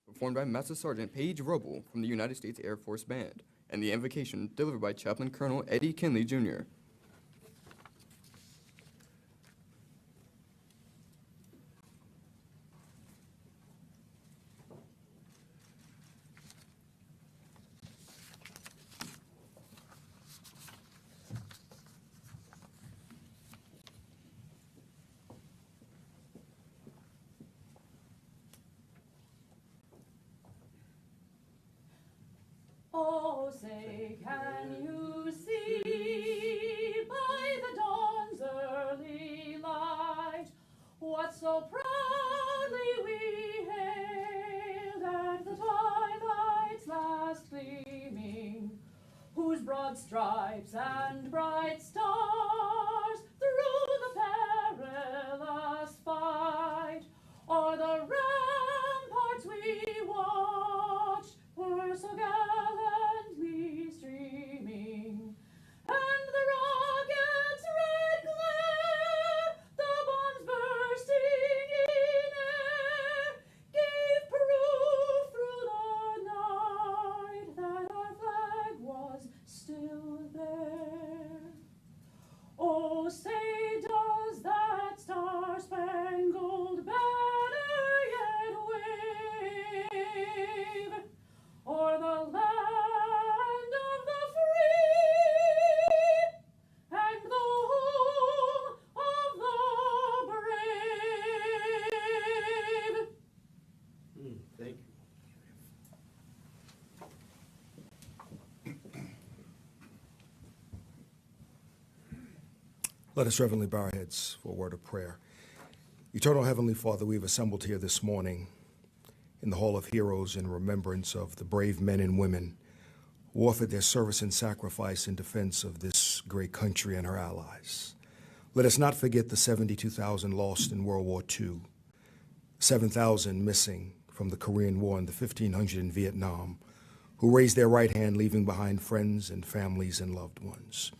performed by Master Sergeant Paige Roble from the United States Air Force Band, and the invocation delivered by Chaplain Colonel Eddie Kinley, Jr. Oh, say, can you see by the dawn's early light what so proudly we hailed at the twilight's last gleaming, whose broad stripes and bright stars through the perilous fight o'er the ramparts we watched were so gallantly streaming, and the rocket's red glare, the bombs bursting in air, gave proof through the night that our flag was still there. Oh, say, does that star-spangled banner yet wave o'er the land of the free and the home of the brave? Thank you. Let us reverently bow our heads for a word of prayer. Eternal Heavenly Father, we have assembled here this morning in the Hall of Heroes in remembrance of the brave men and women who offered their service and sacrifice in defense of this great country and her allies. Let us not forget the 72,000 lost in World War II, 7,000 missing from the Korean War and the 1,500 in Vietnam, who raised their right hand, leaving behind friends and families and loved ones.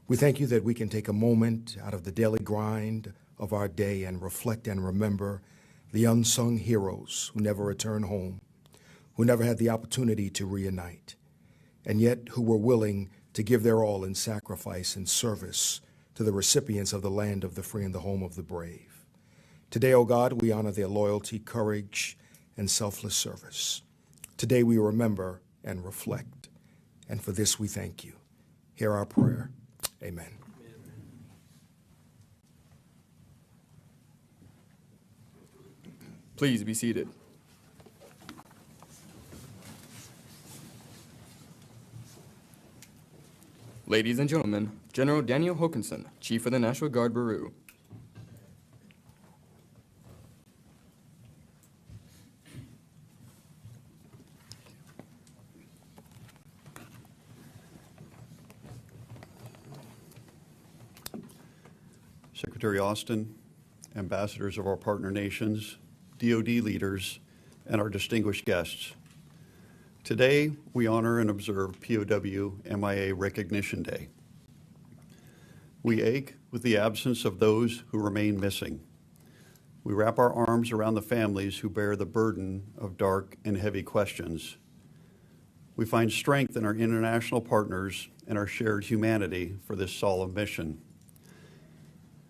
We thank you that we can take a moment out of the daily grind of our day and reflect and remember the unsung heroes who never returned home, who never had the opportunity to reunite, and yet who were willing to give their all in sacrifice and service to the recipients of the land of the free and the home of the brave. Today, O God, we honor their loyalty, courage, and selfless service. Today we remember and reflect, and for this we thank you. Hear our prayer. Amen. Please be seated. Ladies and gentlemen, General Daniel Hokanson, Chief of the National Guard, Bureau. Secretary Austin, ambassadors of our partner nations, DoD leaders, and our distinguished guests. Today, we honor and observe POW MIA Recognition Day. We ache with the absence of those who remain missing. We wrap our arms around the families who bear the burden of dark and heavy questions. We find strength in our international partners and our shared humanity for this solemn mission.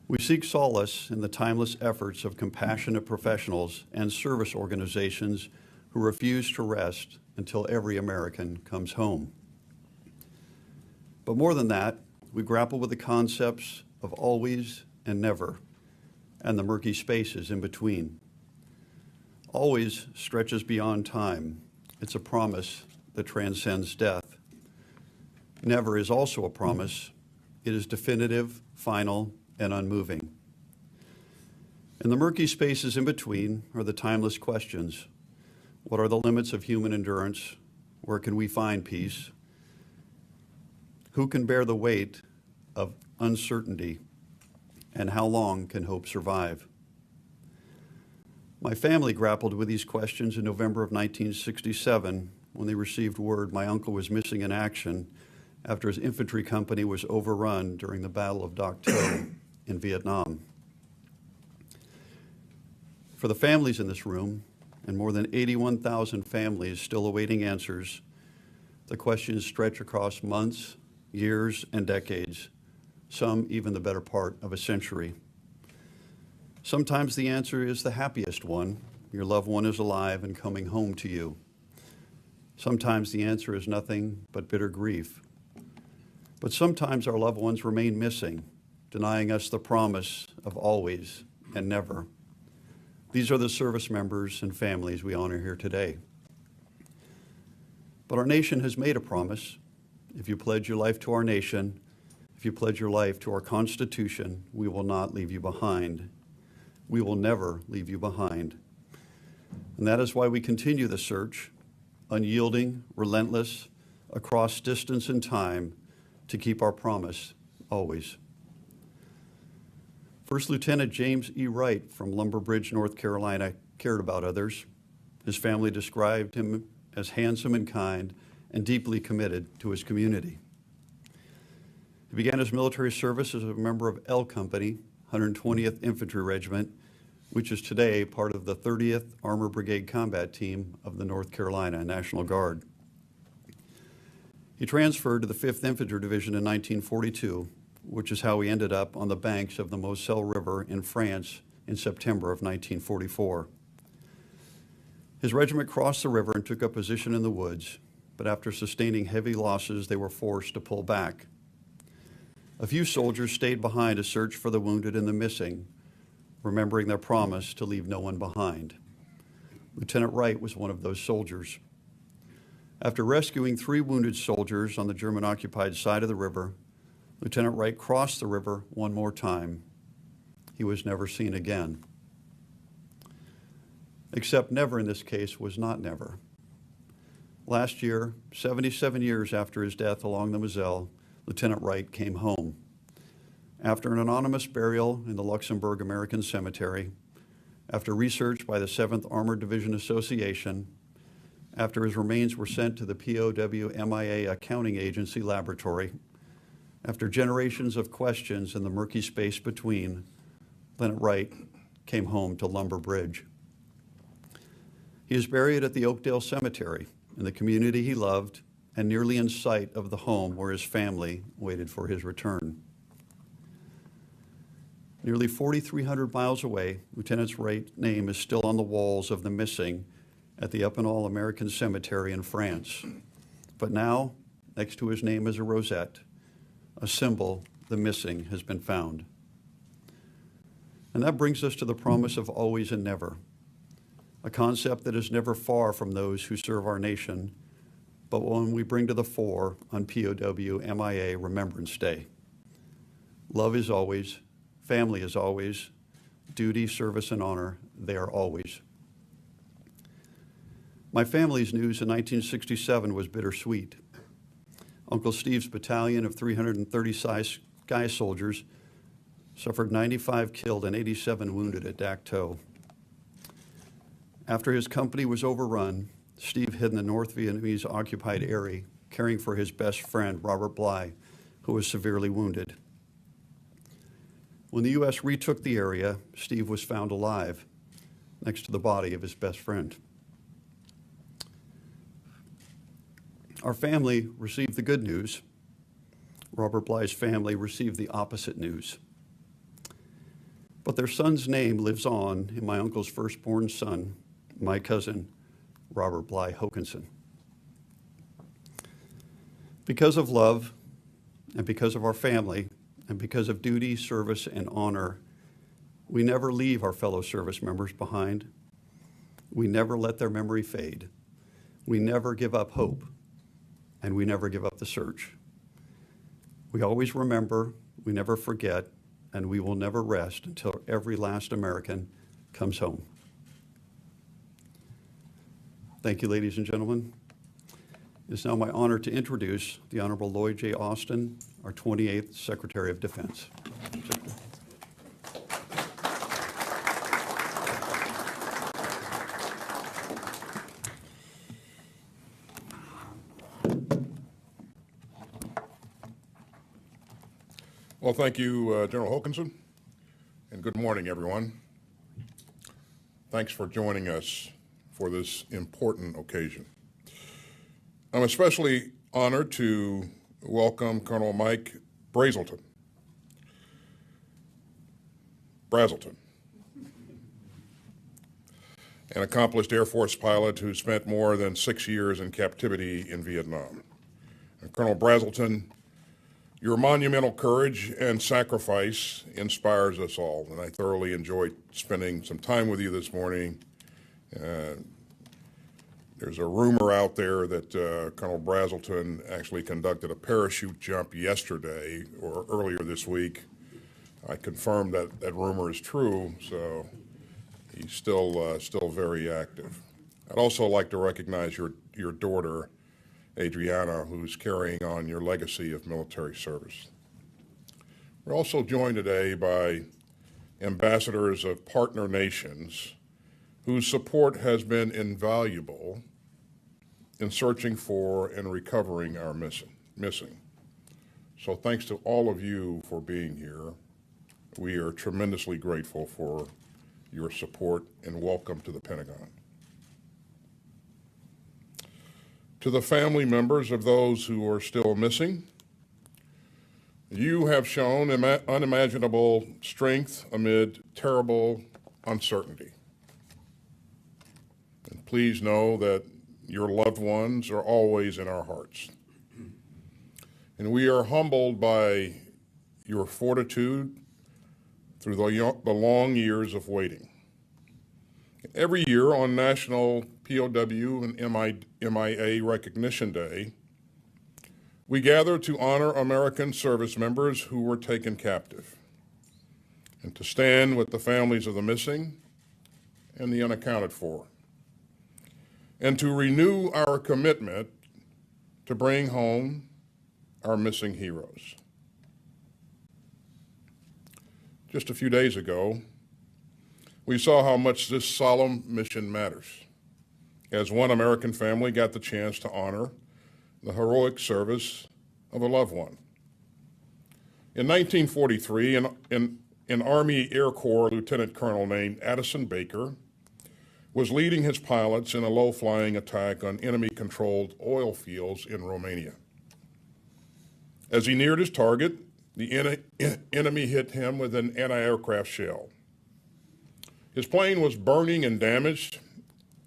We seek solace in the timeless efforts of compassionate professionals and service organizations who refuse to rest until every American comes home. But more than that, we grapple with the concepts of always and never, and the murky spaces in between. Always stretches beyond time. It's a promise that transcends death. Never is also a promise. It is definitive, final, and unmoving. And the murky spaces in between are the timeless questions. What are the limits of human endurance? Where can we find peace? Who can bear the weight of uncertainty? And how long can hope survive? My family grappled with these questions in November of 1967 when they received word my uncle was missing in action after his infantry company was overrun during the Battle of Dak To in Vietnam. For the families in this room, and more than 81,000 families still awaiting answers, the questions stretch across months, years, and decades, some even the better part of a century. Sometimes the answer is the happiest one. Your loved one is alive and coming home to you. Sometimes the answer is nothing but bitter grief. But sometimes our loved ones remain missing, denying us the promise of always and never. These are the service members and families we honor here today. But our nation has made a promise. If you pledge your life to our nation, if you pledge your life to our Constitution, we will not leave you behind. We will never leave you behind. And that is why we continue the search, unyielding, relentless, across distance and time, to keep our promise always. First Lieutenant James E. Wright from Lumber Bridge, North Carolina, cared about others. His family described him as handsome and kind and deeply committed to his community. He began his military service as a member of L Company, 120th Infantry Regiment, which is today part of the 30th Armor Brigade Combat Team of the North Carolina National Guard. He transferred to the 5th Infantry Division in 1942, which is how he ended up on the banks of the Moselle River in France in September of 1944. His regiment crossed the river and took up position in the woods, but after sustaining heavy losses, they were forced to pull back. A few soldiers stayed behind to search for the wounded and the missing, remembering their promise to leave no one behind. Lieutenant Wright was one of those soldiers. After rescuing 3 wounded soldiers on the German-occupied side of the river, Lieutenant Wright crossed the river one more time. He was never seen again. Except never in this case was not never. Last year, 77 years after his death along the Moselle, Lieutenant Wright came home. After an anonymous burial in the Luxembourg American Cemetery, after research by the 7th Armored Division Association, after his remains were sent to the POW MIA Accounting Agency laboratory, after generations of questions in the murky space between, Lieutenant Wright came home to Lumber Bridge. He is buried at the Oakdale Cemetery in the community he loved and nearly in sight of the home where his family waited for his return. Nearly 4,300 miles away, Lieutenant Wright's name is still on the walls of the missing at the Epinal American Cemetery in France. But now, next to his name is a rosette, a symbol the missing has been found. And that brings us to the promise of always and never, a concept that is never far from those who serve our nation, but one we bring to the fore on POW MIA Remembrance Day. Love is always, family is always, duty, service, and honor, they are always. My family's news in 1967 was bittersweet. Uncle Steve's battalion of 330 Sky soldiers suffered 95 killed and 87 wounded at Dak To. After his company was overrun, Steve hid in the North Vietnamese occupied area, caring for his best friend, Robert Bly, who was severely wounded. When the U.S. retook the area, Steve was found alive next to the body of his best friend. Our family received the good news. Robert Bly's family received the opposite news. But their son's name lives on in my uncle's firstborn son, my cousin, Robert Bly Hokanson. Because of love, and because of our family, and because of duty, service, and honor, we never leave our fellow service members behind. We never let their memory fade. We never give up hope, and we never give up the search. We always remember, we never forget, and we will never rest until every last American comes home. Thank you, ladies and gentlemen. It is now my honor to introduce the Honorable Lloyd J. Austin, our 28th Secretary of Defense. Well, thank you, General Hokanson, and good morning, everyone. Thanks for joining us for this important occasion. I'm especially honored to welcome Colonel Mike Brazelton, an accomplished Air Force pilot who spent more than 6 years in captivity in Vietnam. And Colonel Brazelton, your monumental courage and sacrifice inspires us all, and I thoroughly enjoyed spending some time with you this morning. There's a rumor out there that Colonel Brazelton actually conducted a parachute jump yesterday or earlier this week. I confirmed that that rumor is true, so he's still very active. I'd also like to recognize your daughter, Adriana, who's carrying on your legacy of military service. We're also joined today by ambassadors of partner nations whose support has been invaluable in searching for and recovering our missing. So thanks to all of you for being here. We are tremendously grateful for your support and welcome to the Pentagon. To the family members of those who are still missing, you have shown unimaginable strength amid terrible uncertainty. And please know that your loved ones are always in our hearts. And we are humbled by your fortitude through the long years of waiting. Every year on National POW and MIA Recognition Day, we gather to honor American service members who were taken captive and to stand with the families of the missing and the unaccounted for, and to renew our commitment to bring home our missing heroes. Just a few days ago, we saw how much this solemn mission matters, as one American family got the chance to honor the heroic service of a loved one. In 1943, an Army Air Corps lieutenant colonel named Addison Baker was leading his pilots in a low-flying attack on enemy-controlled oil fields in Romania. As he neared his target, the enemy hit him with an anti-aircraft shell. His plane was burning and damaged,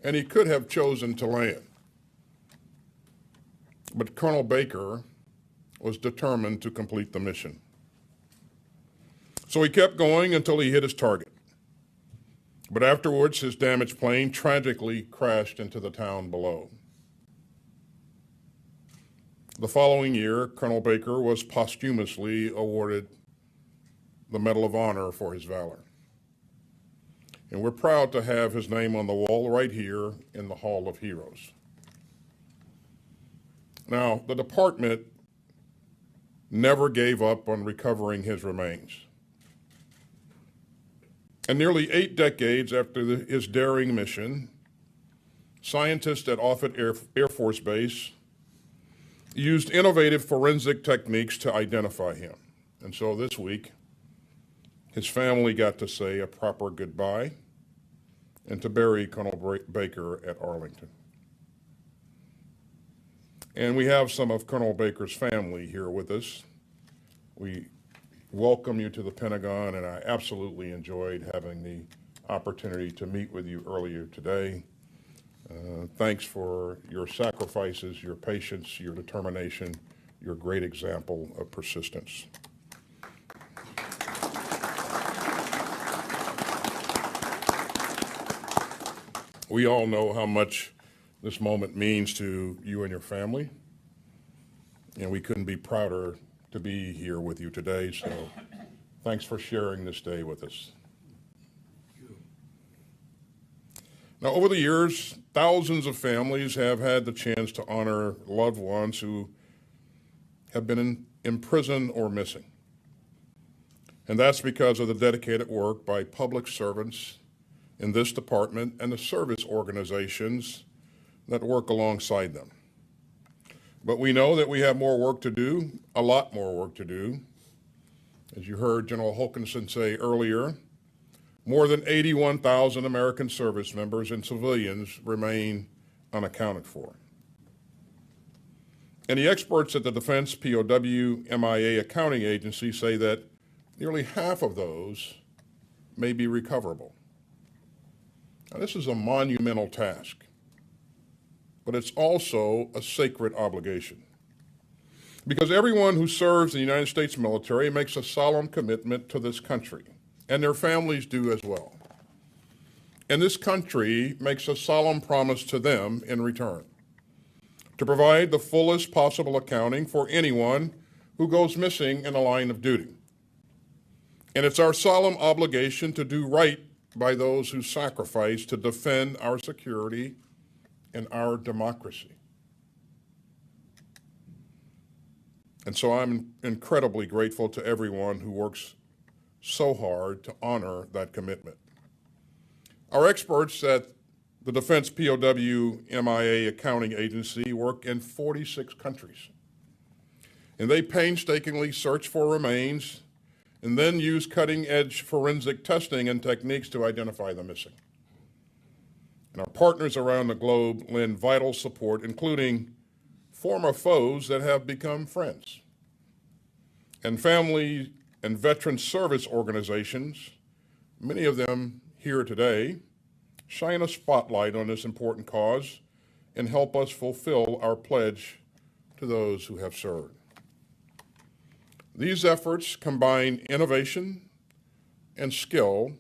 and he could have chosen to land. But Colonel Baker was determined to complete the mission. So he kept going until he hit his target. But afterwards, his damaged plane tragically crashed into the town below. The following year, Colonel Baker was posthumously awarded the Medal of Honor for his valor. And we're proud to have his name on the wall right here in the Hall of Heroes. Now, the department never gave up on recovering his remains. And nearly 8 decades after his daring mission, scientists at Offutt Air Force Base used innovative forensic techniques to identify him. And so this week, his family got to say a proper goodbye and to bury Colonel Baker at Arlington. And we have some of Colonel Baker's family here with us. We welcome you to the Pentagon, and I absolutely enjoyed having the opportunity to meet with you earlier today. Thanks for your sacrifices, your patience, your determination, your great example of persistence. We all know how much this moment means to you and your family, and we couldn't be prouder to be here with you today, so thanks for sharing this day with us. Now, over the years, thousands of families have had the chance to honor loved ones who have been in prison or missing. And that's because of the dedicated work by public servants in this department and the service organizations that work alongside them. But we know that we have more work to do, a lot more work to do. As you heard General Hokanson say earlier, more than 81,000 American service members and civilians remain unaccounted for. And the experts at the Defense POW MIA Accounting Agency say that nearly half of those may be recoverable. Now, this is a monumental task, but it's also a sacred obligation. Because everyone who serves in the United States military makes a solemn commitment to this country, and their families do as well. And this country makes a solemn promise to them in return to provide the fullest possible accounting for anyone who goes missing in a line of duty. And it's our solemn obligation to do right by those who sacrifice to defend our security and our democracy. And so I'm incredibly grateful to everyone who works so hard to honor that commitment. Our experts at the Defense POW MIA Accounting Agency work in 46 countries, and they painstakingly search for remains and then use cutting-edge forensic testing and techniques to identify the missing. And our partners around the globe lend vital support, including former foes that have become friends, and family and veteran service organizations, many of them here today, shine a spotlight on this important cause and help us fulfill our pledge to those who have served. These efforts combine innovation and skill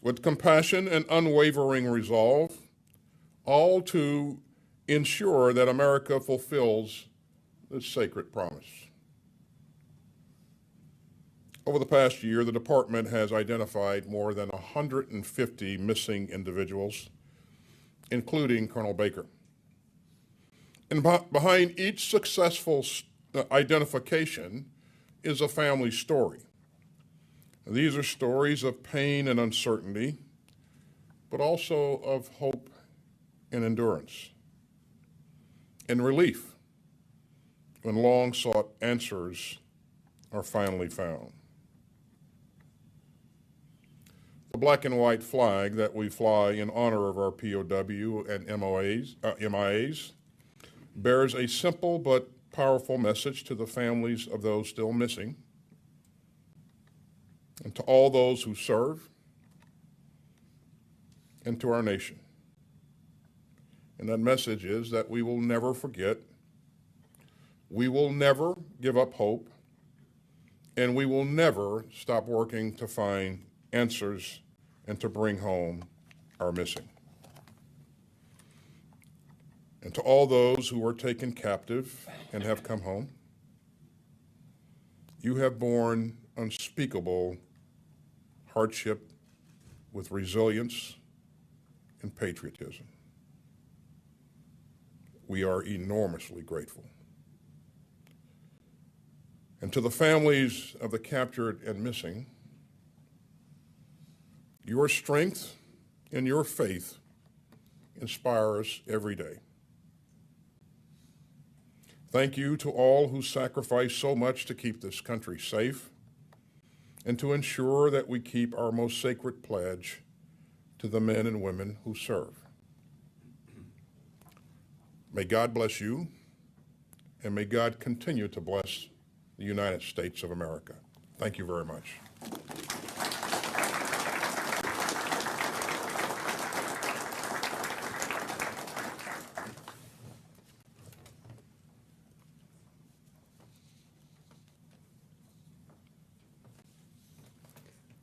with compassion and unwavering resolve, all to ensure that America fulfills this sacred promise. Over the past year, the department has identified more than 150 missing individuals, including Colonel Baker. And behind each successful identification is a family story. These are stories of pain and uncertainty, but also of hope and endurance, and relief when long-sought answers are finally found. The black and white flag that we fly in honor of our POW and MIAs bears a simple but powerful message to the families of those still missing and to all those who serve and to our nation. And that message is that we will never forget, we will never give up hope, and we will never stop working to find answers and to bring home our missing. And to all those who were taken captive and have come home, you have borne unspeakable hardship with resilience and patriotism. We are enormously grateful. And to the families of the captured and missing, your strength and your faith inspire us every day. Thank you to all who sacrifice so much to keep this country safe and to ensure that we keep our most sacred pledge to the men and women who serve. May God bless you, and may God continue to bless the United States of America. Thank you very much.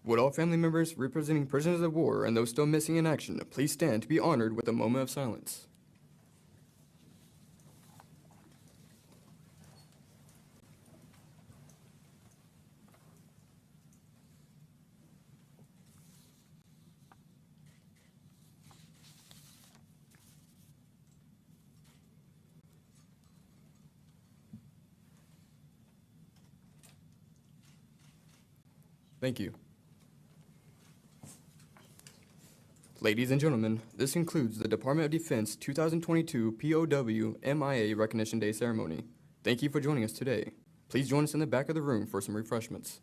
Would all family members representing prisoners of war and those still missing in action please stand to be honored with a moment of silence? Thank you. Ladies and gentlemen, this concludes the Department of Defense 2022 POW MIA Recognition Day ceremony. Thank you for joining us today. Please join us in the back of the room for some refreshments.